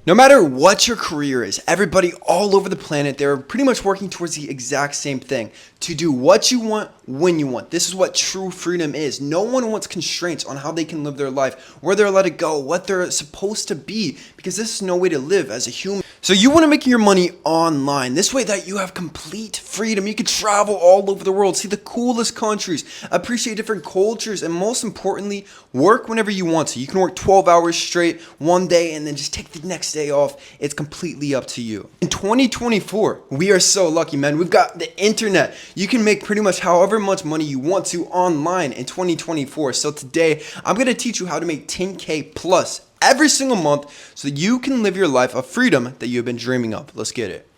No matter what your career is, everybody all over the planet, they're pretty much working towards the exact same thing. To do what you want, when you want. This is what true freedom is. No one wants constraints on how they can live their life, where they're allowed to go, what they're supposed to be, because this is no way to live as a human. So you want to make your money online. This way that you have complete freedom. You can travel all over the world, see the coolest countries, appreciate different cultures, and most importantly, work whenever you want to. You can work 12 hours straight one day and then just take the next day off. It's completely up to you. In 2024, we are so lucky, man. We've got the internet. You can make pretty much however much money you want to online in 2024. So today, I'm going to teach you how to make 10K plus every single month so that you can live your life of freedom that you've been dreaming of. Let's get it.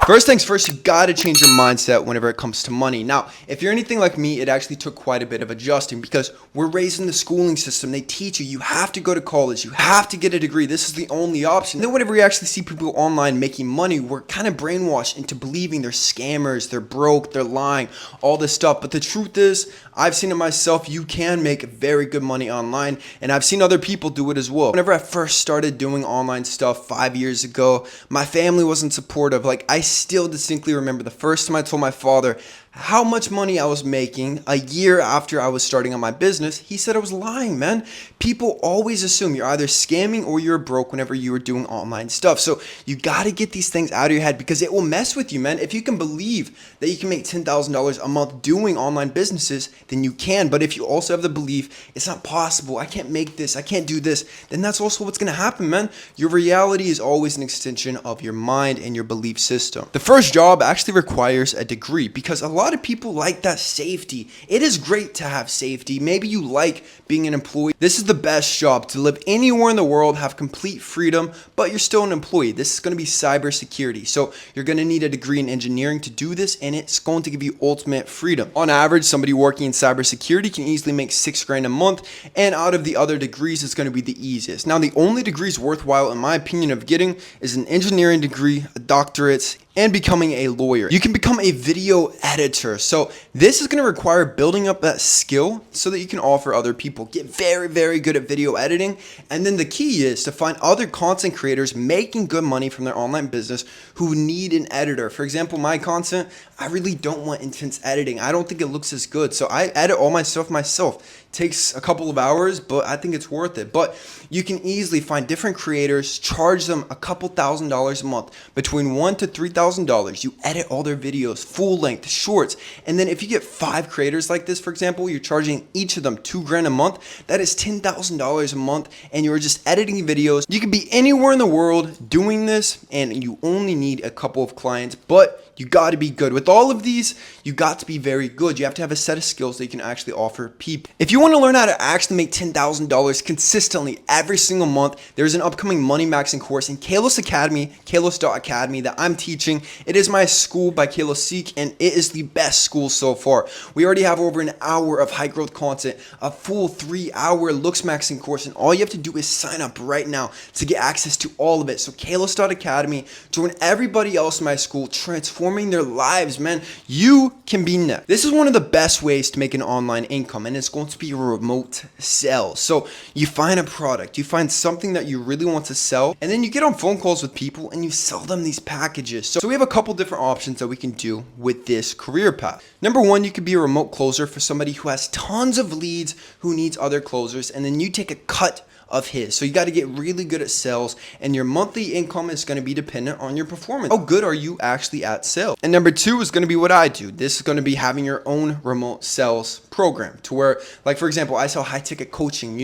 First things first, you gotta change your mindset whenever it comes to money. Now, if you're anything like me, it actually took quite a bit of adjusting because we're raised in the schooling system. They teach you have to go to college, you have to get a degree. This is the only option. And then whenever we actually see people online making money, we're kind of brainwashed into believing they're scammers, they're broke, they're lying, all this stuff. But the truth is, I've seen it myself, you can make very good money online, and I've seen other people do it as well. Whenever I first started doing online stuff 5 years ago, my family wasn't supportive. I still distinctly remember the first time I told my father how much money I was making a year after I was starting on my business. He said I was lying, man. People always assume you're either scamming or you're broke whenever you are doing online stuff. So you got to get these things out of your head because it will mess with you, man. If you can believe that you can make $10,000 a month doing online businesses, then you can. But if you also have the belief it's not possible, I can't make this, I can't do this, then that's also what's going to happen, man. Your reality is always an extension of your mind and your belief system. The first job actually requires a degree because a lot of people like that safety. It is great to have safety. Maybe you like being an employee. This is the best job to live anywhere in the world, have complete freedom, but you're still an employee. This is going to be cybersecurity. So you're going to need a degree in engineering to do this, and it's going to give you ultimate freedom. On average, somebody working in cybersecurity can easily make $6,000 a month, and out of the other degrees, it's going to be the easiest. Now, the only degrees worthwhile, in my opinion, of getting is an engineering degree, a doctorate, and becoming a lawyer. You can become a video editor. So this is going to require building up that skill so that you can offer other people. Get very, very good at video editing. And then the key is to find other content creators making good money from their online business who need an editor. For example, my content, I really don't want intense editing. I don't think it looks as good. So I edit all my stuff myself. Takes a couple of hours, but I think it's worth it. But you can easily find different creators, charge them a couple $1,000s a month, between $1,000 to $3,000. You edit all their videos, full length, shorts, and then if you get 5 creators like this, for example, you're charging each of them $2,000 a month. That is $10,000 a month, and you're just editing videos. You can be anywhere in the world doing this, and you only need a couple of clients, but you got to be good. With all of these, you got to be very good. You have to have a set of skills that you can actually offer people. If you want to learn how to actually make $10,000 consistently every single month, there's an upcoming money maxing course in kalos.academy that I'm teaching. It is my school by Kalosique, and it is the best school so far. We already have over an hour of high growth content, a full 3-hour looks maxing course, and all you have to do is sign up right now to get access to all of it. So kalos.academy, join everybody else in my school, transforming their lives, man. You can be next. This is one of the best ways to make an online income, and it's going to be a remote sell. So you find a product, you find something that you really want to sell, and then you get on phone calls with people and you sell them these packages. So we have a couple different options that we can do with this career path. Number one, you could be a remote closer for somebody who has tons of leads, who needs other closers, and then you take a cut of his. So you got to get really good at sales, and your monthly income is going to be dependent on your performance. How good are you actually at sales? And number two is going to be what I do. This is going to be having your own remote sales program to where, like, for example, I sell high ticket coaching,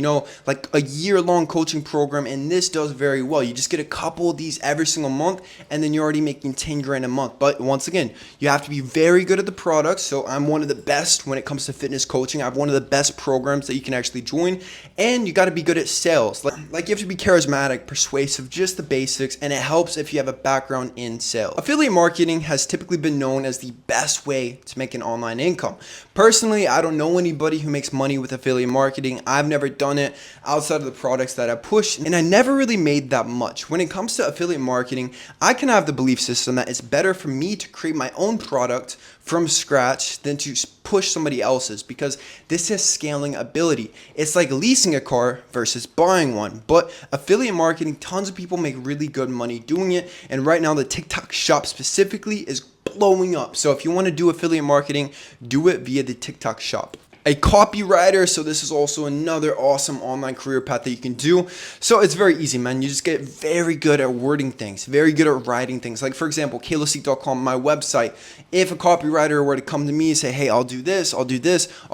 like a year-long coaching program, and this does very well. You just get a couple of these every single month, and then you're already making $10,000 a month. But once again, you have to be very good at the product. So I'm one of the best when it comes to fitness coaching. I have one of the best programs that you can actually join, and you got to be good at sales. sales. Like you have to be charismatic, persuasive, just the basics, and it helps if you have a background in sales. Affiliate marketing has typically been known as the best way to make an online income. Personally, I don't know anybody who makes money with affiliate marketing. I've never done it outside of the products that I push, and I never really made that much. When it comes to affiliate marketing, I can have the belief system that it's better for me to create my own product from scratch than to push somebody else's, because this has scaling ability. It's like leasing a car versus buying one. But affiliate marketing, tons of people make really good money doing it, and right now the TikTok shop specifically is blowing up. So if you want to do affiliate marketing, do it via the TikTok shop. A copywriter, so this is also another awesome online career path that you can do. So it's very easy, man. You just get very good at wording things, very good at writing things. Like for example, kalosique.com, my website. If a copywriter were to come to me and say, hey, I'll do this, I'll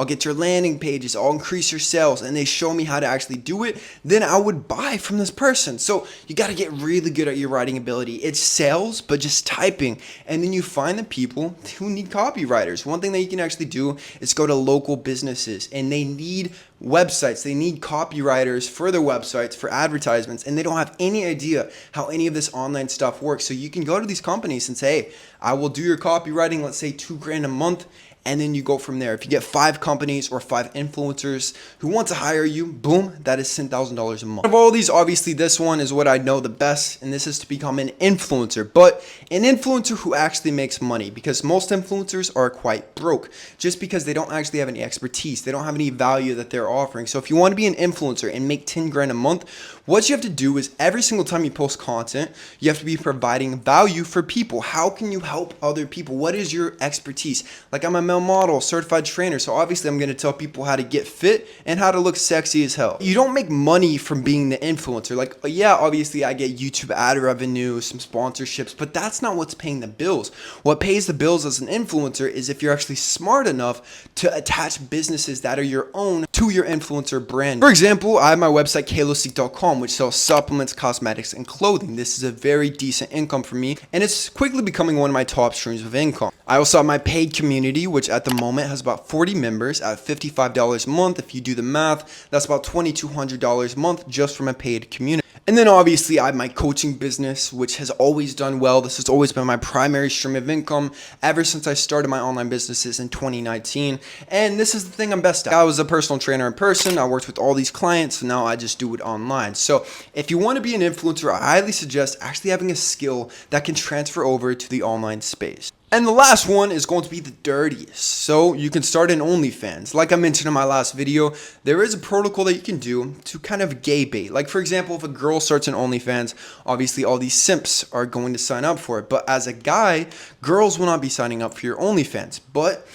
get your landing pages, I'll increase your sales, and they show me how to actually do it, then I would buy from this person. So you got to get really good at your writing ability. It's sales, but just typing. And then you find the people who need copywriters. One thing that you can actually do is go to local businesses, and they need websites, they need copywriters for their websites, for advertisements, and they don't have any idea how any of this online stuff works. So you can go to these companies and say, hey, I will do your copywriting, let's say $2,000 a month, and then you go from there. If you get 5 companies or 5 influencers who want to hire you, boom, that is $10,000 a month. Of all these, obviously this one is what I know the best, and this is to become an influencer, but an influencer who actually makes money, because most influencers are quite broke just because they don't actually have any expertise. They don't have any value that they're offering. So if you want to be an influencer and make $10,000 a month, what you have to do is every single time you post content, you have to be providing value for people. How can you help other people? What is your expertise? Like I'm a male model, certified trainer, so obviously I'm going to tell people how to get fit and how to look sexy as hell. You don't make money from being the influencer. Like, yeah, obviously I get YouTube ad revenue, some sponsorships, but that's not what's paying the bills. What pays the bills as an influencer is if you're actually smart enough to attach businesses that are your own to your influencer brand. For example, I have my website kalosique.com, which sells supplements, cosmetics, and clothing. This is a very decent income for me, and it's quickly becoming one of my top streams of income. I also have my paid community, which at the moment has about 40 members at $55 a month. If you do the math, that's about $2,200 a month just from a paid community. And then obviously I have my coaching business, which has always done well. This has always been my primary stream of income ever since I started my online businesses in 2019. And this is the thing I'm best at. I was a personal trainer in person. I worked with all these clients, and now I just do it online. So if you want to be an influencer, I highly suggest actually having a skill that can transfer over to the online space. And the last one is going to be the dirtiest. So you can start an OnlyFans. Like I mentioned in my last video, there is a protocol that you can do to kind of gay bait. Like for example, if a girl starts an OnlyFans, obviously all these simps are going to sign up for it. But as a guy, girls will not be signing up for your OnlyFans, but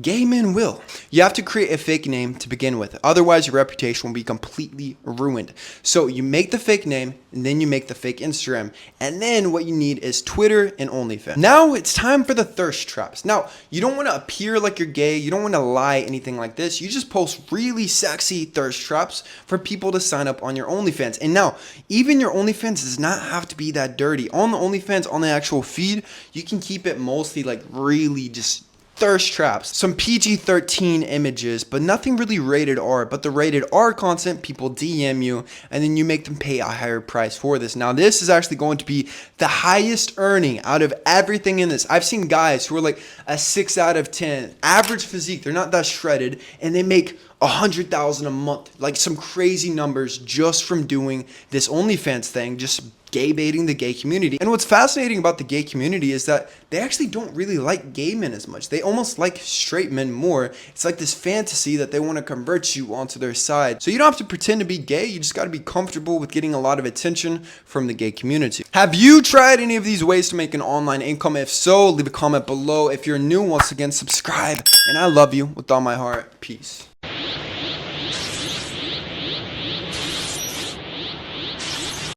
gay men will. You have to create a fake name to begin with. Otherwise, your reputation will be completely ruined. So you make the fake name, and then you make the fake Instagram. And then what you need is Twitter and OnlyFans. Now it's time for the thirst traps. Now, you don't want to appear like you're gay. You don't want to lie, anything like this. You just post really sexy thirst traps for people to sign up on your OnlyFans. And now, even your OnlyFans does not have to be that dirty. On the OnlyFans, on the actual feed, you can keep it mostly like really just thirst traps, some PG-13 images, but nothing really rated R. But the rated R content, people DM you, and then you make them pay a higher price for this. Now, this is actually going to be the highest earning out of everything in this. I've seen guys who are like a 6 out of 10, average physique, they're not that shredded, and they make $100,000 a month, like some crazy numbers just from doing this OnlyFans thing, just gay baiting the gay community. And what's fascinating about the gay community is that they actually don't really like gay men as much. They almost like straight men more. It's like this fantasy that they want to convert you onto their side. So you don't have to pretend to be gay. You just got to be comfortable with getting a lot of attention from the gay community. Have you tried any of these ways to make an online income? If so, leave a comment below. If you're new, once again, subscribe. And I love you with all my heart. Peace.